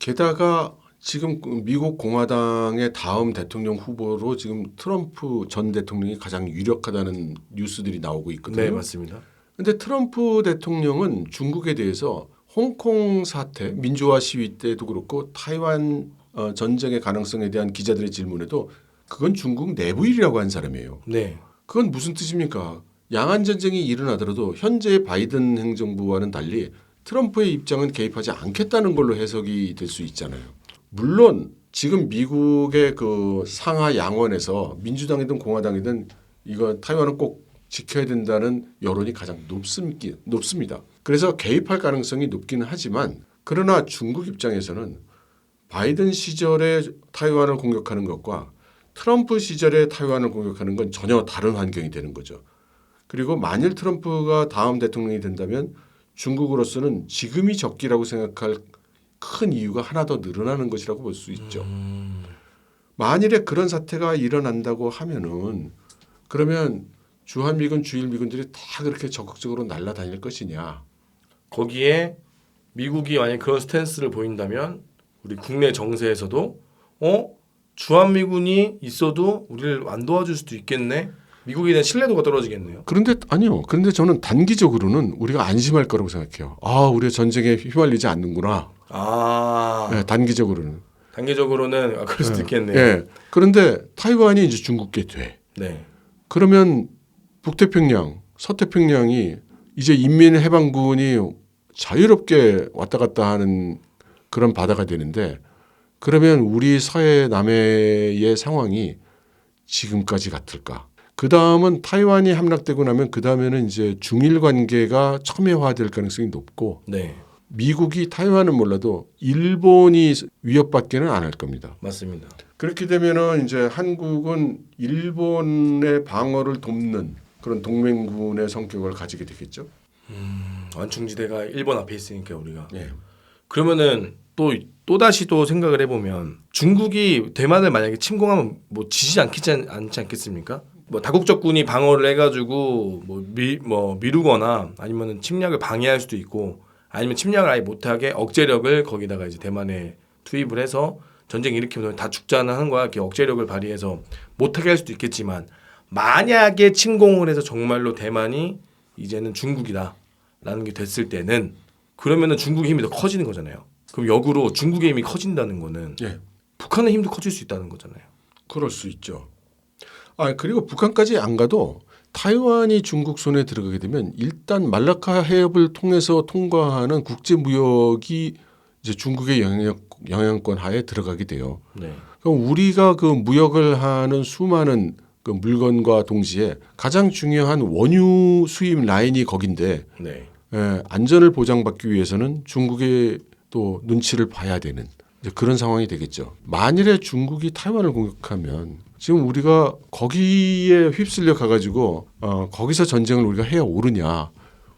게다가 지금 미국 공화당의 다음 대통령 후보로 지금 트럼프 전 대통령이 가장 유력하다는 뉴스들이 나오고 있거든요. 네, 맞습니다. 근데 트럼프 대통령은 중국에 대해서 홍콩 사태, 민주화 시위 때도 그렇고 타이완 전쟁의 가능성에 대한 기자들의 질문에도 그건 중국 내부 일이라고 한 사람이에요. 네. 그건 무슨 뜻입니까? 양안 전쟁이 일어나더라도 현재 바이든 행정부와는 달리 트럼프의 입장은 개입하지 않겠다는 걸로 해석이 될 수 있잖아요. 물론 지금 미국의 그 상하 양원에서 민주당이든 공화당이든 이거 타이완은 꼭 지켜야 된다는 여론이 가장 높습니다. 그래서 개입할 가능성이 높기는 하지만 그러나 중국 입장에서는 바이든 시절에 타이완을 공격하는 것과 트럼프 시절에 타이완을 공격하는 건 전혀 다른 환경이 되는 거죠. 그리고 만일 트럼프가 다음 대통령이 된다면 중국으로서는 지금이 적기라고 생각할 큰 이유가 하나 더 늘어나는 것이라고 볼 수 있죠. 만일에 그런 사태가 일어난다고 하면은 그러면 주한미군, 주일미군들이 다 그렇게 적극적으로 날아다닐 것이냐. 거기에 미국이 만약 그런 스탠스를 보인다면 우리 국내 정세에서도 주한미군이 있어도 우리를 안 도와줄 수도 있겠네. 미국에 대한 신뢰도가 떨어지겠네요. 그런데 아니요. 그런데 저는 단기적으로는 우리가 안심할 거라고 생각해요. 아, 우리가 전쟁에 휘말리지 않는구나. 네, 단기적으로는. 단기적으로는 그럴 수도 있겠네요. 네. 그런데 타이완이 이제 중국계 돼. 네. 그러면 북태평양, 서태평양이 이제 인민해방군이 자유롭게 왔다 갔다 하는 그런 바다가 되는데 그러면 우리 서해 남해의 상황이 지금까지 같을까? 그 다음은 타이완이 함락되고 나면 그 다음에는 이제 중일 관계가 첨예화될 가능성이 높고 네. 미국이 타이완은 몰라도 일본이 위협받기는 안 할 겁니다. 맞습니다. 그렇게 되면은 이제 한국은 일본의 방어를 돕는 그런 동맹군의 성격을 가지게 되겠죠. 완충지대가 일본 앞에 있으니까 우리가. 예. 그러면은 또 다시 또 생각을 해보면 중국이 대만을 만약에 침공하면 뭐 지지 않지 않겠습니까? 뭐 다국적군이 방어를 해가지고 미루거나 아니면은 침략을 방해할 수도 있고 아니면 침략을 아예 못하게 억제력을 거기다가 이제 대만에 투입을 해서 전쟁 일으키면 다 죽자는 하는 거야. 이렇게 억제력을 발휘해서 못하게 할 수도 있겠지만 만약에 침공을 해서 정말로 대만이 이제는 중국이다라는 게 됐을 때는 그러면은 중국의 힘이 더 커지는 거잖아요. 그럼 역으로 중국의 힘이 커진다는 거는 예. 북한의 힘도 커질 수 있다는 거잖아요. 그럴 수 있죠. 그리고 북한까지 안 가도 타이완이 중국 손에 들어가게 되면 일단 말라카 해협을 통해서 통과하는 국제 무역이 이제 중국의 영향권 하에 들어가게 돼요. 네. 그럼 우리가 그 무역을 하는 수많은 그 물건과 동시에 가장 중요한 원유 수입 라인이 거긴데 네. 안전을 보장받기 위해서는 중국의 또 눈치를 봐야 되는 이제 그런 상황이 되겠죠. 만일에 중국이 타이완을 공격하면 지금 우리가 거기에 휩쓸려 가가지고 거기서 전쟁을 우리가 해야 오르냐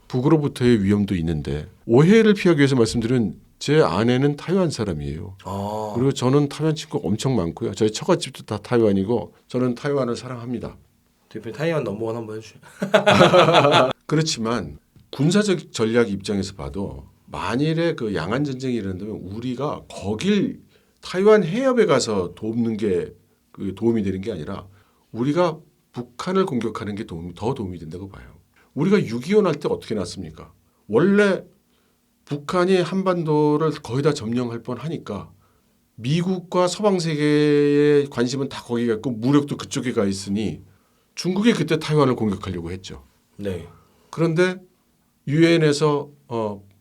북으로부터의 위험도 있는데 오해를 피하기 위해서 말씀드린 제 아내는 타이완 사람이에요. 그리고 저는 타이완 친구가 엄청 많고요. 저희 처갓집도 다 타이완이고 저는 타이완을 사랑합니다. 대표님 타이완 넘버원 한번 해주세요. 그렇지만 군사적 전략 입장에서 봐도 만일에 그 양안 전쟁이 일어난다면 우리가 거길 타이완 해협에 가서 돕는 게 그 도움이 되는 게 아니라 우리가 북한을 공격하는 게 더 도움이 된다고 봐요. 우리가 6.25 날 때 어떻게 났습니까? 원래 북한이 한반도를 거의 다 점령할 뻔하니까 미국과 서방 세계의 관심은 다 거기가 있고 무력도 그쪽에 가 있으니 중국이 그때 타이완을 공격하려고 했죠. 네. 그런데 유엔에서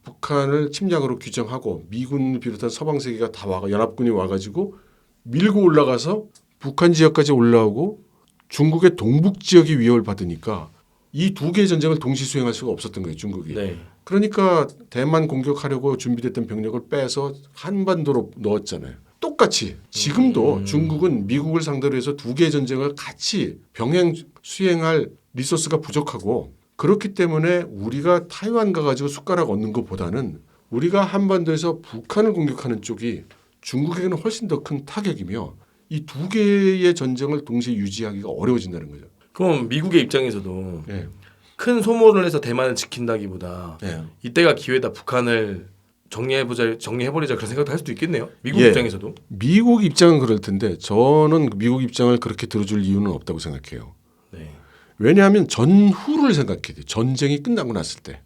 북한을 침략으로 규정하고 미군 비롯한 서방 세계가 다 연합군이 와가지고 밀고 올라가서 북한 지역까지 올라오고 중국의 동북 지역이 위협을 받으니까 이 두 개의 전쟁을 동시 수행할 수가 없었던 거예요, 중국이. 네. 그러니까 대만 공격하려고 준비됐던 병력을 빼서 한반도로 넣었잖아요. 똑같이 지금도 중국은 미국을 상대로 해서 두 개의 전쟁을 같이 병행 수행할 리소스가 부족하고 그렇기 때문에 우리가 타이완 가가지고 숟가락 얻는 것보다는 우리가 한반도에서 북한을 공격하는 쪽이 중국에게는 훨씬 더 큰 타격이며 이 두 개의 전쟁을 동시에 유지하기가 어려워진다는 거죠. 그럼 미국의 입장에서도 네. 큰 소모를 해서 대만을 지킨다기보다 네. 이때가 기회다 북한을 정리해버리자 그런 생각도 할 수도 있겠네요. 미국 예. 입장에서도. 미국 입장은 그럴 텐데 저는 미국 입장을 그렇게 들어줄 이유는 없다고 생각해요. 네. 왜냐하면 전후를 생각해야 돼요. 전쟁이 끝나고 났을 때.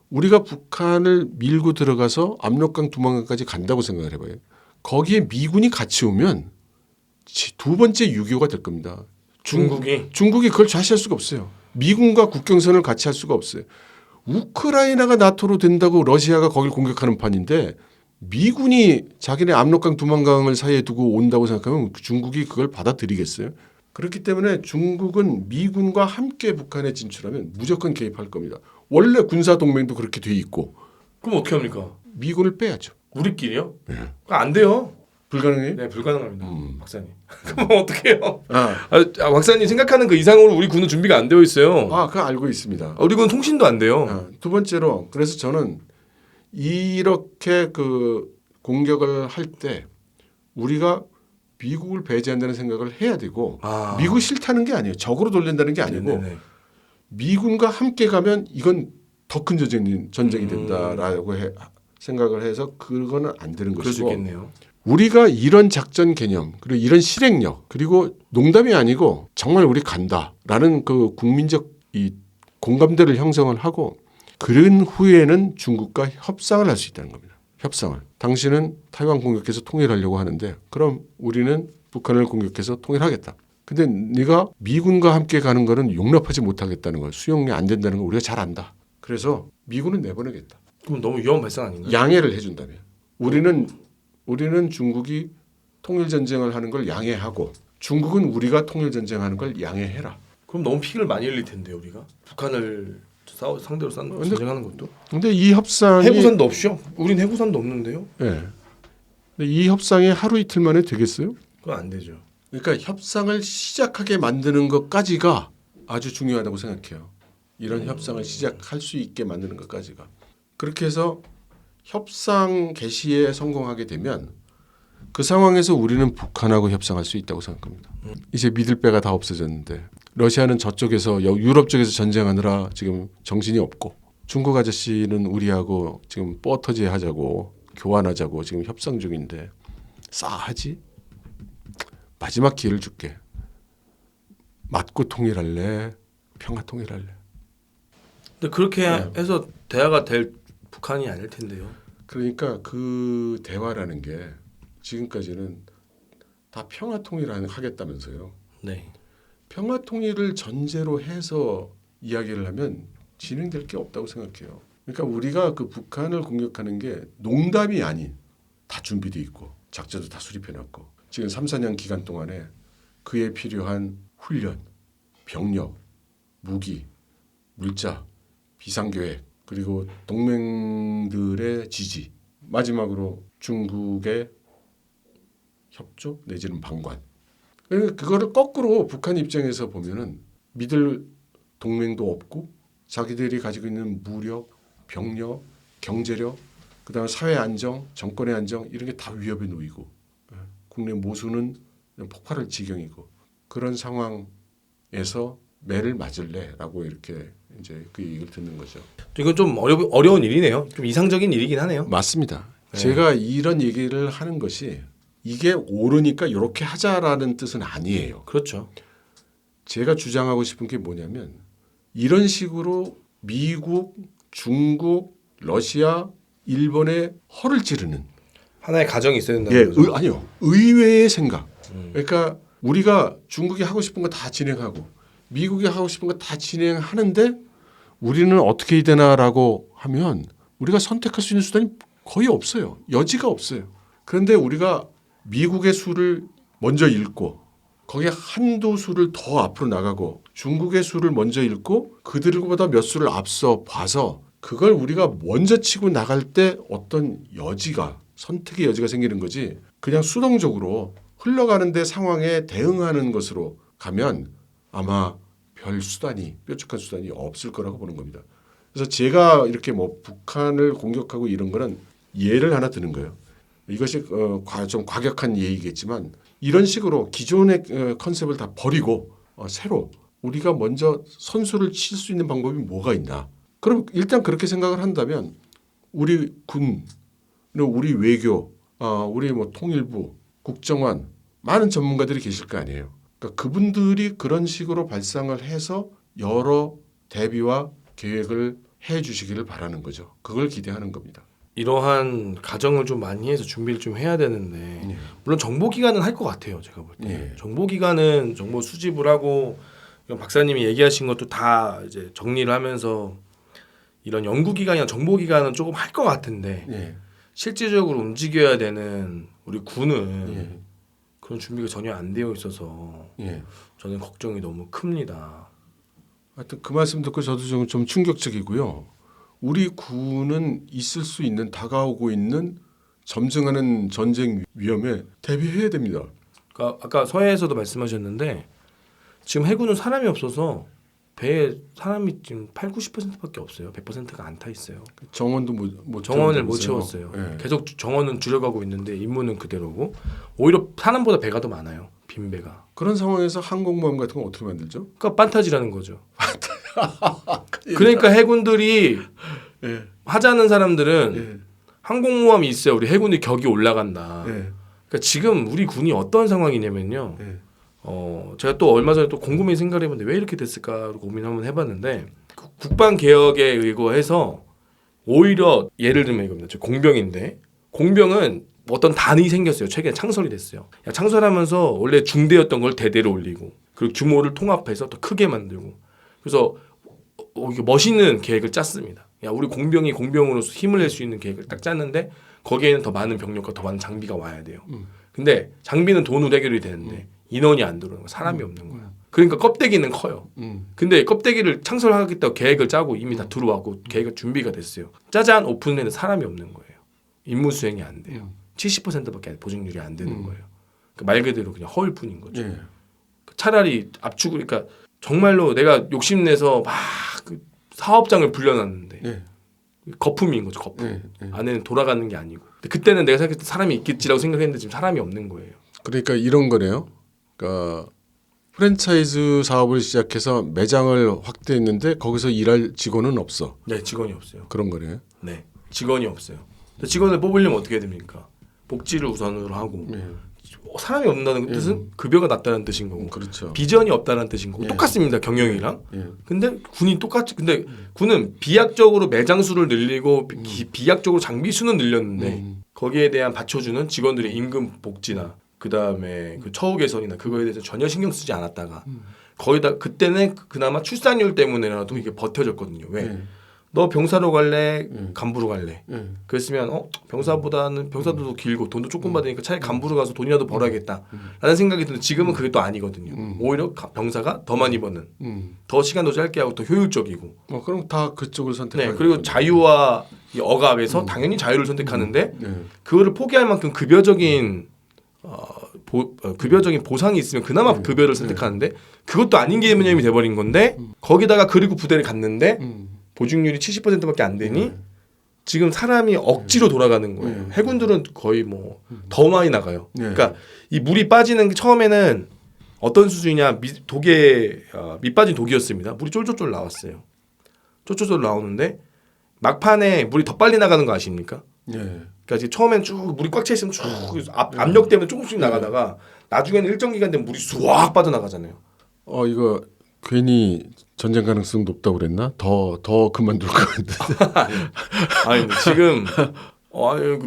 우리가 북한을 밀고 들어가서 압록강 두만강까지 간다고 생각을 해봐요. 거기에 미군이 같이 오면 두 번째 6.25가 될 겁니다. 중국이 그걸 좌시할 수가 없어요. 미군과 국경선을 같이 할 수가 없어요. 우크라이나가 나토로 된다고 러시아가 거길 공격하는 판인데 미군이 자기네 압록강 두만강을 사이에 두고 온다고 생각하면 중국이 그걸 받아들이겠어요? 그렇기 때문에 중국은 미군과 함께 북한에 진출하면 무조건 개입할 겁니다. 원래 군사 동맹도 그렇게 돼 있고. 그럼 어떻게 합니까? 미군을 빼야죠. 우리끼리요? 네. 그거 안 돼요. 불가능해요? 네, 불가능합니다. 박사님. 그럼 어떻게 해요? 아, 박사님 생각하는 그 이상으로 우리 군은 준비가 안 되어 있어요. 그거 알고 있습니다. 우리 군은 통신도 안 돼요. 두 번째로 그래서 저는 이렇게 그 공격을 할 때 우리가 미국을 배제한다는 생각을 해야 되고 미국 싫다는 게 아니에요. 적으로 돌린다는 게 아니고 네네네. 미군과 함께 가면 이건 더 큰 전쟁이 된다라고 생각을 해서 그거는 안 되는 그럴 수 것이고 있겠네요. 우리가 이런 작전 개념 그리고 이런 실행력 그리고 농담이 아니고 정말 우리 간다라는 그 국민적 이 공감대를 형성을 하고 그런 후에는 중국과 협상을 할 수 있다는 겁니다. 협상을. 당신은 타이완 공격해서 통일하려고 하는데 그럼 우리는 북한을 공격해서 통일하겠다. 근데 네가 미군과 함께 가는 거는 용납하지 못하겠다는 거, 수용이 안 된다는 거 우리가 잘 안다. 그래서 미군은 내보내겠다. 그럼 너무 위험 발상 아닌가요? 양해를 해준다면 우리는 중국이 통일 전쟁을 하는 걸 양해하고 중국은 우리가 통일 전쟁하는 걸 양해해라. 그럼 너무 피를 많이 흘릴 텐데 우리가 북한을 상대로 전쟁하는 것도. 근데 이 협상이 해구산도 없죠. 우린 해구산도 없는데요. 네. 근데 이 협상이 하루 이틀 만에 되겠어요? 그건 안 되죠. 그러니까 협상을 시작하게 만드는 것까지가 아주 중요하다고 생각해요. 이런 협상을 시작할 수 있게 만드는 것까지가. 그렇게 해서 협상 개시에 성공하게 되면 그 상황에서 우리는 북한하고 협상할 수 있다고 생각합니다. 이제 믿을 배가 다 없어졌는데 러시아는 저쪽에서 유럽 쪽에서 전쟁하느라 지금 정신이 없고 중국 아저씨는 우리하고 지금 뽀터지 하자고 교환하자고 지금 협상 중인데 싸하지? 마지막 기회를 줄게. 맞고 통일할래? 평화 통일할래? 근데 그렇게 해서 대화가 될 북한이 아닐 텐데요. 그러니까 그 대화라는 게 지금까지는 다 평화 통일을 하겠다면서요. 네. 평화 통일을 전제로 해서 이야기를 하면 진행될 게 없다고 생각해요. 그러니까 우리가 그 북한을 공격하는 게 농담이 아닌 다 준비돼 있고 작전도 다 수립해놨고 지금 3, 4년 기간 동안에 그에 필요한 훈련, 병력, 무기, 물자, 비상계획 그리고 동맹들의 지지 마지막으로 중국의 협조 내지는 방관 그거를 거꾸로 북한 입장에서 보면은 믿을 동맹도 없고 자기들이 가지고 있는 무력, 병력, 경제력 그다음에 사회 안정, 정권의 안정 이런 게 다 위협에 놓이고 국내 모수는 폭발할 지경이고 그런 상황에서 매를 맞을래라고 이렇게 이제 그 얘기를 듣는 거죠. 이건 좀 어려운 일이네요. 좀 이상적인 일이긴 하네요. 맞습니다. 네. 제가 이런 얘기를 하는 것이 이게 옳으니까 이렇게 하자라는 뜻은 아니에요. 그렇죠. 제가 주장하고 싶은 게 뭐냐면 이런 식으로 미국, 중국, 러시아, 일본의 허를 찌르는 하나의 가정이 있어야 된다는 거죠. 아니요. 의외의 생각. 그러니까 우리가 중국이 하고 싶은 거 다 진행하고 미국이 하고 싶은 거 다 진행하는데 우리는 어떻게 해야 되나라고 하면 우리가 선택할 수 있는 수단이 거의 없어요. 여지가 없어요. 그런데 우리가 미국의 수를 먼저 읽고 거기에 한두 수를 더 앞으로 나가고 중국의 수를 먼저 읽고 그들보다 몇 수를 앞서 봐서 그걸 우리가 먼저 치고 나갈 때 어떤 여지가 선택의 여지가 생기는 거지 그냥 수동적으로 흘러가는데 상황에 대응하는 것으로 가면 아마 별 수단이 뾰족한 수단이 없을 거라고 보는 겁니다. 그래서 제가 이렇게 뭐 북한을 공격하고 이런 거는 예를 하나 드는 거예요. 이것이 좀 과격한 예이겠지만 이런 식으로 기존의 컨셉을 다 버리고 새로 우리가 먼저 선수를 칠 수 있는 방법이 뭐가 있나. 그럼 일단 그렇게 생각을 한다면 우리 군, 우리 외교, 우리 뭐 통일부, 국정원 많은 전문가들이 계실 거 아니에요. 그러니까 그분들이 그런 식으로 발상을 해서 여러 대비와 계획을 해주시기를 바라는 거죠. 그걸 기대하는 겁니다. 이러한 가정을 좀 많이 해서 준비를 좀 해야 되는데 예. 물론 정보기관은 할 것 같아요. 제가 볼 때 예. 정보기관은 정보 수집을 하고 이런 박사님이 얘기하신 것도 다 이제 정리를 하면서 이런 연구기관이나 정보기관은 조금 할 것 같은데 예. 실질적으로 움직여야 되는 우리 군은 예. 그런 준비가 전혀 안 되어 있어서 예. 저는 걱정이 너무 큽니다. 하여튼 그 말씀 듣고 저도 좀 충격적이고요. 우리 군은 있을 수 있는 다가오고 있는 점증하는 전쟁 위험에 대비해야 됩니다. 그러니까 아까 서해에서도 말씀하셨는데 지금 해군은 사람이 없어서 배에 사람이 지금 80~90%밖에 없어요. 100%가 안 타 있어요. 정원도 못 정원을 못 채운다면서요. 채웠어요. 예. 계속 정원은 줄여가고 있는데 임무는 그대로고 오히려 사람보다 배가 더 많아요. 빈 배가. 그런 상황에서 항공모함 같은 건 어떻게 만들죠? 그러니까 판타지라는 거죠. 그러니까 해군들이 예. 하자는 사람들은 예. 항공모함이 있어요. 우리 해군이 격이 올라간다. 예. 그러니까 지금 우리 군이 어떤 상황이냐면요. 예. 제가 또 얼마 전에 또 곰곰이 생각을 해봤는데 왜 이렇게 됐을까 고민 한번 해봤는데 국방 개혁에 의거해서 오히려 예를 들면 이겁니다. 저 공병인데 공병은 어떤 단이 생겼어요. 최근에 창설이 됐어요. 창설하면서 원래 중대였던 걸 대대로 올리고 그리고 규모를 통합해서 더 크게 만들고 그래서 이게 멋있는 계획을 짰습니다. 야 우리 공병이 공병으로서 힘을 낼 수 있는 계획을 딱 짰는데 거기에는 더 많은 병력과 더 많은 장비가 와야 돼요. 근데 장비는 돈으로 해결이 되는데 인원이 안 들어오는 거야. 사람이 없는 거야. 그러니까 껍데기는 커요. 근데 껍데기를 창설하겠다고 계획을 짜고 이미 다 들어왔고 계획이 준비가 됐어요. 짜잔 오픈했는데 사람이 없는 거예요. 임무 수행이 안 돼요. 70%밖에 보직률이 안 되는 거예요. 그러니까 말 그대로 그냥 허울 뿐인 거죠. 예. 차라리 압축을 그러니까 정말로 내가 욕심내서 막 그 사업장을 불려놨는데 예. 거품인 거죠. 거품. 예. 예. 안에는 돌아가는 게 아니고. 근데 그때는 내가 생각했을 때 사람이 있겠지라고 생각했는데 지금 사람이 없는 거예요. 그러니까 이런 거네요. 그러니까 프랜차이즈 사업을 시작해서 매장을 확대했는데 거기서 일할 직원은 없어. 네, 직원이 없어요. 그런 거네요. 네, 직원이 없어요. 근데 직원을 뽑으려면 어떻게 해야 됩니까? 복지를 우선으로 하고 예. 사람이 없다는 뜻은 급여가 낮다는 뜻인 거고 그렇죠. 비전이 없다는 뜻인 거고 예. 똑같습니다. 경영이랑. 예. 근데 군이 똑같이 근데 군은 비약적으로 매장 수를 늘리고 비약적으로 장비 수는 늘렸는데 거기에 대한 받쳐주는 직원들의 임금 복지나 그 다음에 그 처우 개선이나 그거에 대해서 전혀 신경 쓰지 않았다가 거기다 그때는 그나마 출산율 때문에라도 이게 버텨졌거든요. 왜? 예. 너 병사로 갈래? 간부로 갈래? 예. 그랬으면 병사보다는 병사도 더 길고 돈도 조금 받으니까 차라리 간부로 가서 돈이라도 벌어야겠다 라는 생각이 드는데 지금은 그게 또 아니거든요. 오히려 병사가 더 많이 버는 더 시간도 짧게 하고 더 효율적이고 그럼 다 그쪽을 선택하는 네, 그리고 거죠. 자유와 이 억압에서 당연히 자유를 선택하는데 네. 그거를 포기할 만큼 급여적인 급여적인 보상이 있으면 그나마 급여를 선택하는데 그것도 아닌 개념이 돼버린 건데 거기다가 그리고 부대를 갔는데 보직률이 70%밖에 안 되니 지금 사람이 억지로 돌아가는 거예요. 해군들은 거의 뭐 더 많이 나가요. 그러니까 이 물이 빠지는 게 처음에는 어떤 수준이냐 밑 빠진 독이었습니다. 물이 쫄쫄쫄 나왔어요. 쫄쫄쫄 나오는데 막판에 물이 더 빨리 나가는 거 아십니까? 예. 그러니까 이제 처음엔 쭉 물이 꽉 차 있으면 쭉 압력 때문에 조금씩 나가다가 나중에는 일정 기간 되면 물이 쑥 빠져나가잖아요. 이거 괜히 전쟁 가능성 높다고 그랬나? 더 그만둘 것 같은데. 아니 지금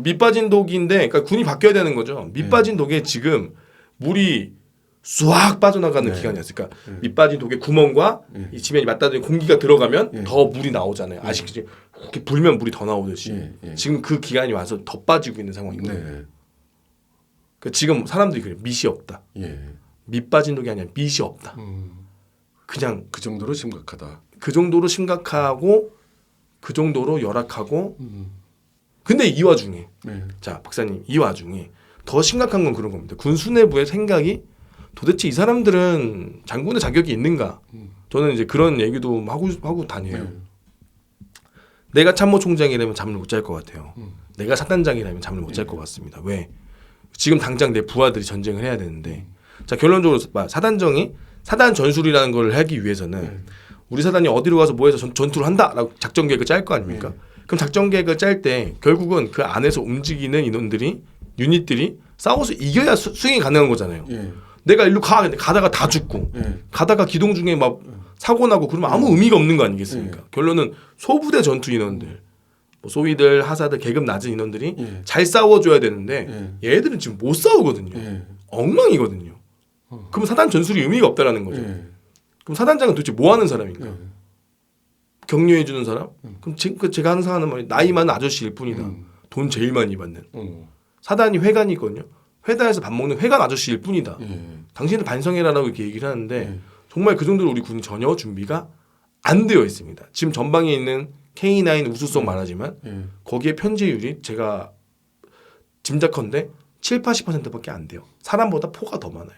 밑 빠진 독인데 그러니까 군이 바뀌어야 되는 거죠. 밑 빠진 독에 지금 물이 쑥 빠져나가는 기간이었으니까 밑 빠진 독의 구멍과 이 지면이 맞닿는 공기가 들어가면 더 물이 나오잖아요. 아시겠지? 이렇게 불면 물이 더 나오듯이 지금 그 기간이 와서 더 빠지고 있는 상황인 거예요. 그러니까 지금 사람들이 그래요. 밑이 없다. 밑 빠진 독이 아니라 밑이 없다. 그냥 그 정도로 심각하다. 그 정도로 심각하고 그 정도로 열악하고 근데 이 와중에 자 박사님 이 와중에 더 심각한 건 그런 겁니다. 군 수뇌부의 생각이 도대체 이 사람들은 장군의 자격이 있는가? 저는 이제 그런 얘기도 하고 다녀요. 내가 참모총장이라면 잠을 못 잘 것 같아요. 내가 사단장이라면 잠을 못 잘 것 같습니다. 왜? 지금 당장 내 부하들이 전쟁을 해야 되는데 자 결론적으로 사단장이 사단 전술이라는 걸 하기 위해서는 우리 사단이 어디로 가서 뭐해서 전투를 한다라고 작전 계획을 짤 거 아닙니까? 그럼 작전 계획을 짤 때 결국은 그 안에서 움직이는 인원들이 유닛들이 싸워서 이겨야 수행이 가능한 거잖아요. 예. 내가 일로 가 근데 가다가 다 죽고 예. 가다가 기동 중에 막 사고 나고 그러면 아무 의미가 없는 거 아니겠습니까? 결론은 소부대 전투 인원들, 뭐 소위들, 하사들, 계급 낮은 인원들이 예. 잘 싸워줘야 되는데 얘들은 지금 못 싸우거든요. 예. 엉망이거든요. 그럼 사단 전술이 의미가 없다라는 거죠. 예. 그럼 사단장은 도대체 뭐 하는 사람인가? 예. 격려해 주는 사람? 그럼 제가 항상 하는 말이 나이 많은 아저씨일 뿐이다. 돈 제일 많이 받는. 사단이 회관이 있거든요. 회단에서 밥 먹는 회관 아저씨일 뿐이다. 예. 당신은 반성해라라고 이렇게 얘기를 하는데 정말 그 정도로 우리 군이 전혀 준비가 안 되어 있습니다. 지금 전방에 있는 K9 우수성 말하지만 예. 거기에 편제율이 제가 짐작컨대 7, 80%밖에 안 돼요. 사람보다 포가 더 많아요.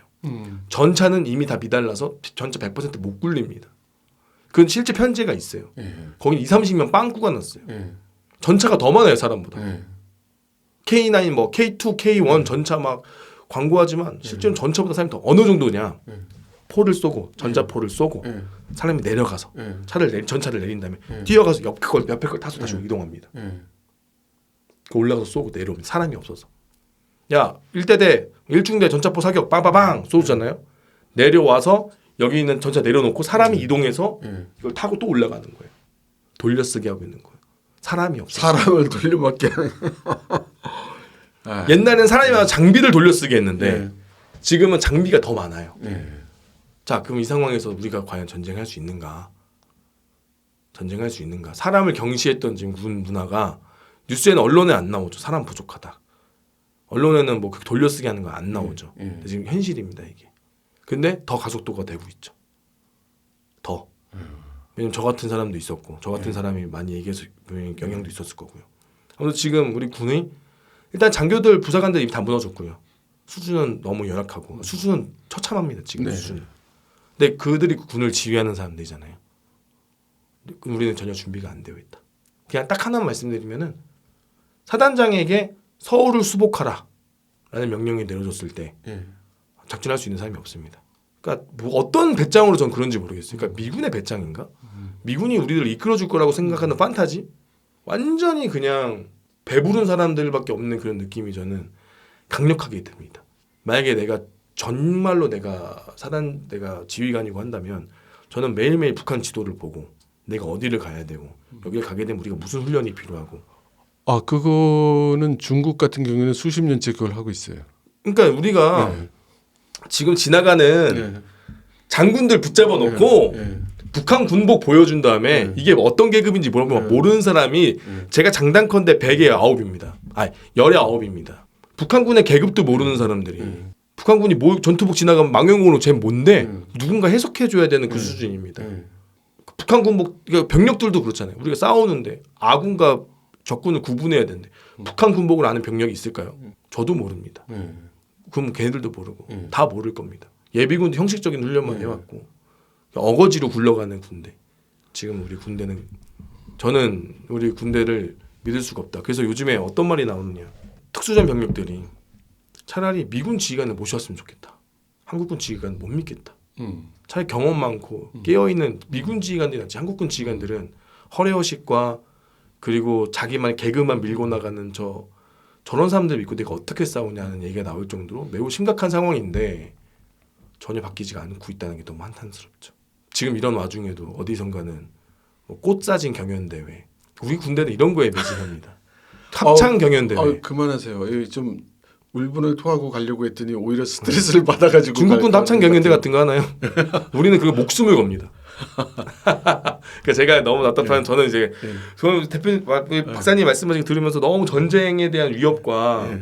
전차는 이미 다 미달라서 전차 100%못 굴립니다. 그건 실제 편제가 있어요. 예. 거긴 20, 30명 빵꾸가 났어요. 예. 전차가 더 많아요 사람보다. 예. K9 뭐 K2, K1 전차 막 광고하지만 실제로 전차보다 사람이 더 어느 정도냐. 포를 쏘고 전자포를 쏘고 예. 사람이 내려가서 예. 전차를 내린 다음에 뛰어가서 옆에 걸 타고 다시 이동합니다. 예. 그 올라가서 쏘고 내려오면 사람이 없어서. 야 1대대 1중대 전차포 사격 빵빵빵 쏘잖아요. 내려와서 여기 있는 전차 내려놓고 사람이 이동해서 예. 이걸 타고 또 올라가는 거예요. 돌려쓰기 하고 있는 거예요. 사람이 없어. 사람을 돌려받게 하는. 옛날에는 사람이 많아 장비를 돌려쓰기 했는데 예. 지금은 장비가 더 많아요. 예. 자, 그럼 이 상황에서 우리가 과연 전쟁할 수 있는가? 전쟁할 수 있는가? 사람을 경시했던 지금 군 문화가 뉴스에는 언론에 안 나오죠. 사람 부족하다. 언론에는 뭐 그렇게 돌려쓰기 하는 거 안 나오죠. 근데 지금 현실입니다 이게. 근데 더 가속도가 되고 있죠. 더. 왜냐면 저 같은 사람도 있었고 저 같은 사람이 많이 얘기해서 영향도 있었을 거고요. 아무튼 지금 우리 군이 일단 장교들 부사관들 입이 다 무너졌고요. 수준은 너무 열악하고 수준은 처참합니다. 지금 네. 수준은. 근데 그들이 군을 지휘하는 사람들이잖아요. 우리는 전혀 준비가 안 되어 있다. 그냥 딱 하나만 말씀드리면은 사단장에게 서울을 수복하라 라는 명령이 내려졌을 때 예. 작전할 수 있는 사람이 없습니다. 그러니까 뭐 어떤 배짱으로 전 그런지 모르겠어요. 그러니까 미군의 배짱인가? 미군이 우리를 이끌어줄 거라고 생각하는 판타지? 완전히 그냥 배부른 사람들밖에 없는 그런 느낌이 저는 강력하게 듭니다. 만약에 내가 정말로 내가 지휘관이고 한다면 저는 매일매일 북한 지도를 보고 내가 어디를 가야 되고 여기를 가게 되면 우리가 무슨 훈련이 필요하고. 아 그거는 중국 같은 경우에는 수십 년째 그걸 하고 있어요. 그러니까 우리가 예. 지금 지나가는 예. 장군들 붙잡아 놓고 예. 북한 군복 보여준 다음에 이게 어떤 계급인지 모르는 사람이 제가 장단컨대 100에 9입니다. 아니 10에 9입니다. 북한군의 계급도 모르는 사람들이 북한군이 뭐 전투복 지나가면 망원경으로 쟤 뭔데 누군가 해석해줘야 되는 그 수준입니다. 북한 군복 병력들도 그렇잖아요. 우리가 싸우는데 아군과 적군을 구분해야 되는데 북한 군복을 아는 병력이 있을까요? 저도 모릅니다. 그럼 걔네들도 모르고 다 모를 겁니다. 예비군도 형식적인 훈련만 해왔고 어거지로 굴러가는 군대. 지금 우리 군대는 저는 우리 군대를 믿을 수가 없다. 그래서 요즘에 어떤 말이 나오느냐. 특수전 병력들이 차라리 미군 지휘관을 모셨으면 좋겠다. 한국군 지휘관 못 믿겠다. 차라리 경험 많고 깨어있는 미군 지휘관들이 낫지. 한국군 지휘관들은 허례허식과 그리고 자기만 개그만 밀고 나가는 저런 사람들 믿고 내가 어떻게 싸우냐는 얘기가 나올 정도로 매우 심각한 상황인데 전혀 바뀌지가 않고 있다는 게 너무 한탄스럽죠. 지금 이런 와중에도 어디선가는 뭐 꽃사진 경연대회. 우리 군대는 이런 거에 매진합니다. 합창 경연대회. 그만하세요. 좀 울분을 토하고 가려고 했더니 오히려 스트레스를 받아가지고. 중국군 합창 경연대 같은 거 하나요? 우리는 그거 목숨을 겁니다. 그러니까 제가 너무 답답한 저는 이제 저는 대표 박사님 말씀하신 거 들으면서 너무 전쟁에 대한 위협과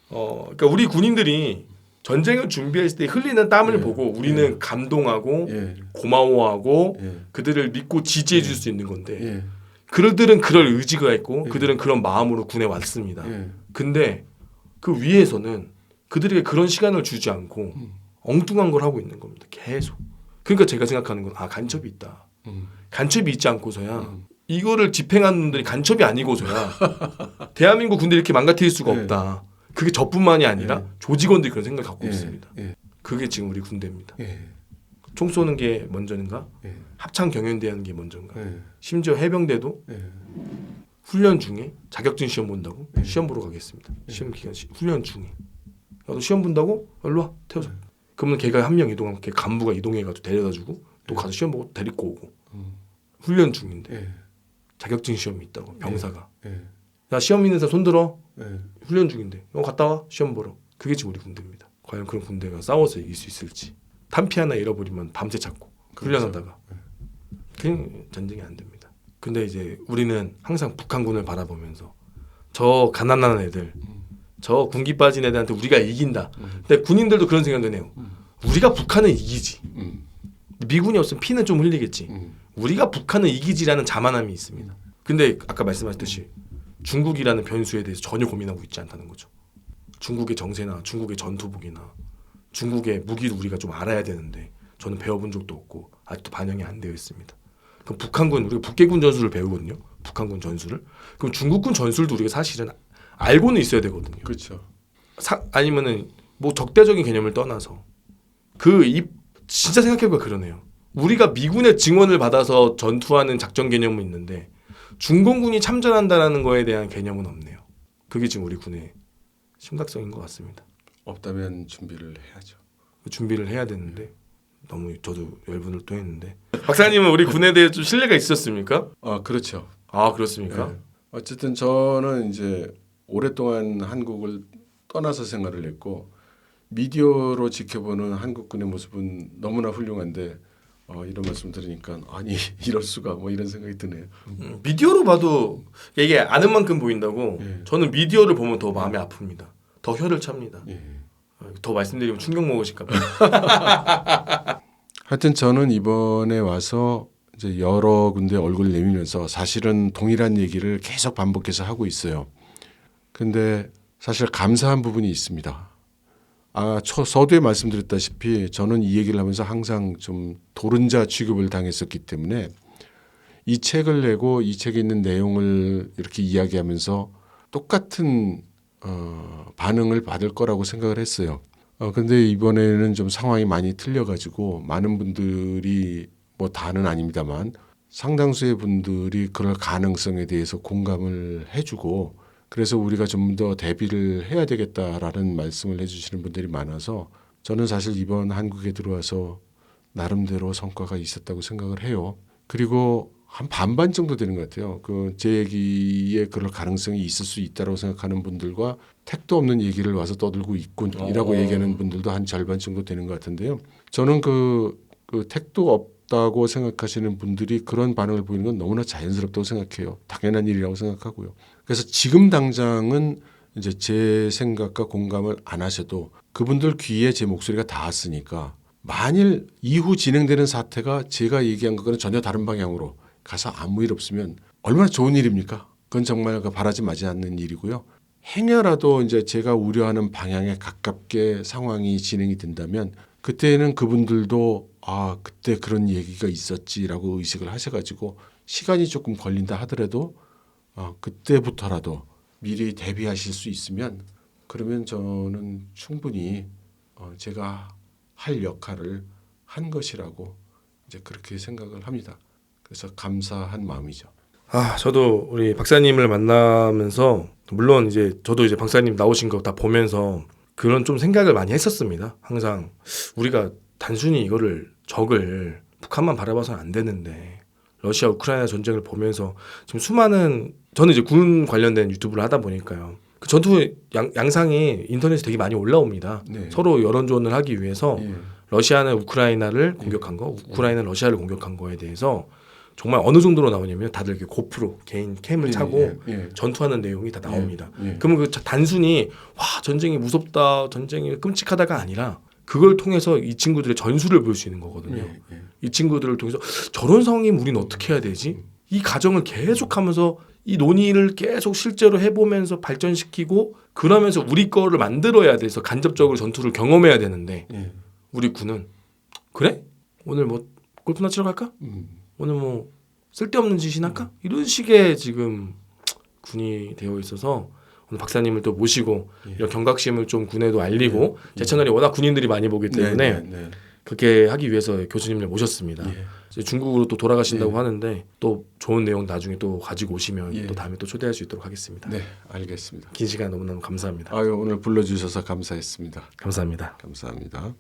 그러니까 우리 군인들이 전쟁을 준비했을 때 흘리는 땀을 보고 우리는 감동하고 고마워하고 그들을 믿고 지지해 줄 수 있는 건데 그들은 그럴 의지가 있고 그들은 그런 마음으로 군에 왔습니다. 근데 그 위에서는 그들에게 그런 시간을 주지 않고 엉뚱한 걸 하고 있는 겁니다. 계속. 그러니까 제가 생각하는 건 간첩이 있다. 간첩이 있지 않고서야 이거를 집행하는 놈들이 간첩이 아니고서야 대한민국 군대 이렇게 망가뜨릴 수가 없다. 그게 저뿐만이 아니라 조직원들이 그런 생각을 갖고 있습니다. 그게 지금 우리 군대입니다. 총 쏘는 게 먼저인가? 합창 경연대 하는 게 먼저인가? 심지어 해병대도 훈련 중에 자격증 시험 본다고 시험 보러 가겠습니다. 시험 기간 훈련 중에 나도 시험 본다고 일로 와 태워줘. 그러면 걔가 한 명 이동하면 걔 간부가 이동해가지고 데려다주고 또 가서 시험 보고 데리고 오고 훈련 중인데 자격증 시험이 있다고 병사가 야 시험 있는 사람 손 들어 훈련 중인데 갔다 와 시험 보러. 그게 지금 우리 군대입니다. 과연 그런 군대가 싸워서 이길 수 있을지. 탄피 하나 잃어버리면 밤새 찾고 훈련하다가 그냥 전쟁이 안 됩니다. 근데 이제 우리는 항상 북한군을 바라보면서 저 가난한 애들 저 군기 빠진 애들한테 우리가 이긴다. 근데 군인들도 그런 생각을 해요. 우리가 북한은 이기지. 미군이 없으면 피는 좀 흘리겠지. 우리가 북한은 이기지라는 자만함이 있습니다. 근데 아까 말씀하셨듯이 중국이라는 변수에 대해서 전혀 고민하고 있지 않다는 거죠. 중국의 정세나 중국의 전투복이나 중국의 무기를 우리가 좀 알아야 되는데 저는 배워본 적도 없고 아직도 반영이 안 되어 있습니다. 그럼 북한군 우리가 북계군 전술을 배우거든요. 북한군 전술을. 그럼 중국군 전술도 우리가 사실은 알고는 있어야 되거든요. 그렇죠. 아니면은 뭐 적대적인 개념을 떠나서 진짜 생각해보면 그러네요. 우리가 미군의 증언을 받아서 전투하는 작전 개념은 있는데 중공군이 참전한다는 거에 대한 개념은 없네요. 그게 지금 우리 군의 심각성인 것 같습니다. 없다면 준비를 해야죠. 준비를 해야 되는데 너무 저도 열분을 또 했는데 박사님은 우리 군에 대해 좀 신뢰가 있었습니까? 그렇죠. 아 그렇습니까? 네. 어쨌든 저는 이제 오랫동안 한국을 떠나서 생활을 했고 미디어로 지켜보는 한국군의 모습은 너무나 훌륭한데 이런 말씀 들으니까 아니 이럴 수가 뭐 이런 생각이 드네요. 미디어로 봐도 이게 아는 만큼 보인다고. 예. 저는 미디어를 보면 더 마음이 아픕니다. 더 혀를 찹니다. 예. 더 말씀드리면 충격 먹으실까 봐. 하여튼 저는 이번에 와서 이제 여러 군데 얼굴을 내밀면서 사실은 동일한 얘기를 계속 반복해서 하고 있어요. 근데 사실 감사한 부분이 있습니다. 서두에 말씀드렸다시피 저는 이 얘기를 하면서 항상 좀 도른자 취급을 당했었기 때문에 이 책을 내고 이 책에 있는 내용을 이렇게 이야기하면서 똑같은 반응을 받을 거라고 생각을 했어요. 근데 이번에는 좀 상황이 많이 틀려가지고 많은 분들이 뭐 다는 아닙니다만 상당수의 분들이 그럴 가능성에 대해서 공감을 해주고 그래서 우리가 좀 더 대비를 해야 되겠다라는 말씀을 해주시는 분들이 많아서 저는 사실 이번 한국에 들어와서 나름대로 성과가 있었다고 생각을 해요. 그리고 한 반반 정도 되는 것 같아요. 제 얘기에 그럴 가능성이 있을 수 있다고 생각하는 분들과 택도 없는 얘기를 와서 떠들고 있군이라고 얘기하는 분들도 한 절반 정도 되는 것 같은데요. 저는 그 택도 없다고 생각하시는 분들이 그런 반응을 보이는 건 너무나 자연스럽다고 생각해요. 당연한 일이라고 생각하고요. 그래서 지금 당장은 이제 제 생각과 공감을 안 하셔도 그분들 귀에 제 목소리가 닿았으니까 만일 이후 진행되는 사태가 제가 얘기한 것과는 전혀 다른 방향으로 가서 아무 일 없으면 얼마나 좋은 일입니까? 그건 정말 바라지 마지 않는 일이고요. 행여라도 이제 제가 우려하는 방향에 가깝게 상황이 진행이 된다면 그때는 그분들도 그때 그런 얘기가 있었지라고 의식을 하셔가지고 시간이 조금 걸린다 하더라도 그때부터라도 미리 대비하실 수 있으면 그러면 저는 충분히 제가 할 역할을 한 것이라고 이제 그렇게 생각을 합니다. 그래서 감사한 마음이죠. 저도 우리 박사님을 만나면서 물론 이제 저도 이제 박사님 나오신 거 다 보면서 그런 좀 생각을 많이 했었습니다. 항상 우리가 단순히 이거를 적을 북한만 바라봐서는 안 되는데 러시아 우크라이나 전쟁을 보면서 지금 수많은 저는 이제 군 관련된 유튜브를 하다 보니까요. 그 전투 양상이 인터넷에 되게 많이 올라옵니다. 네. 서로 여론조언을 하기 위해서 예. 러시아는 우크라이나를 공격한 거, 우크라이나는 러시아를 공격한 거에 대해서 정말 어느 정도로 나오냐면 다들 이렇게 고프로 개인 캠을 차고 전투하는 내용이 다 나옵니다. 그러면 단순히 와 전쟁이 무섭다, 전쟁이 끔찍하다가 아니라 그걸 통해서 이 친구들의 전술을 볼 수 있는 거거든요. 이 친구들을 통해서 저런 상황이면 우리는 어떻게 해야 되지? 이 과정을 계속하면서 이 논의를 계속 실제로 해보면서 발전시키고 그러면서 우리 거를 만들어야 돼서 간접적으로 전투를 경험해야 되는데 우리 군은 그래? 오늘 뭐 골프나 치러 갈까? 오늘 뭐 쓸데없는 짓이나 할까? 이런 식의 지금 군이 되어 있어서 오늘 박사님을 또 모시고 이런 경각심을 좀 군에도 알리고 제 채널이 워낙 군인들이 많이 보기 때문에 그렇게 하기 위해서 교수님을 모셨습니다. 이제 중국으로 또 돌아가신다고 네. 하는데 또 좋은 내용 나중에 또 가지고 오시면 예. 또 다음에 또 초대할 수 있도록 하겠습니다. 네, 알겠습니다. 긴 시간 너무너무 감사합니다. 아유, 오늘 불러주셔서 감사했습니다. 감사합니다. 감사합니다.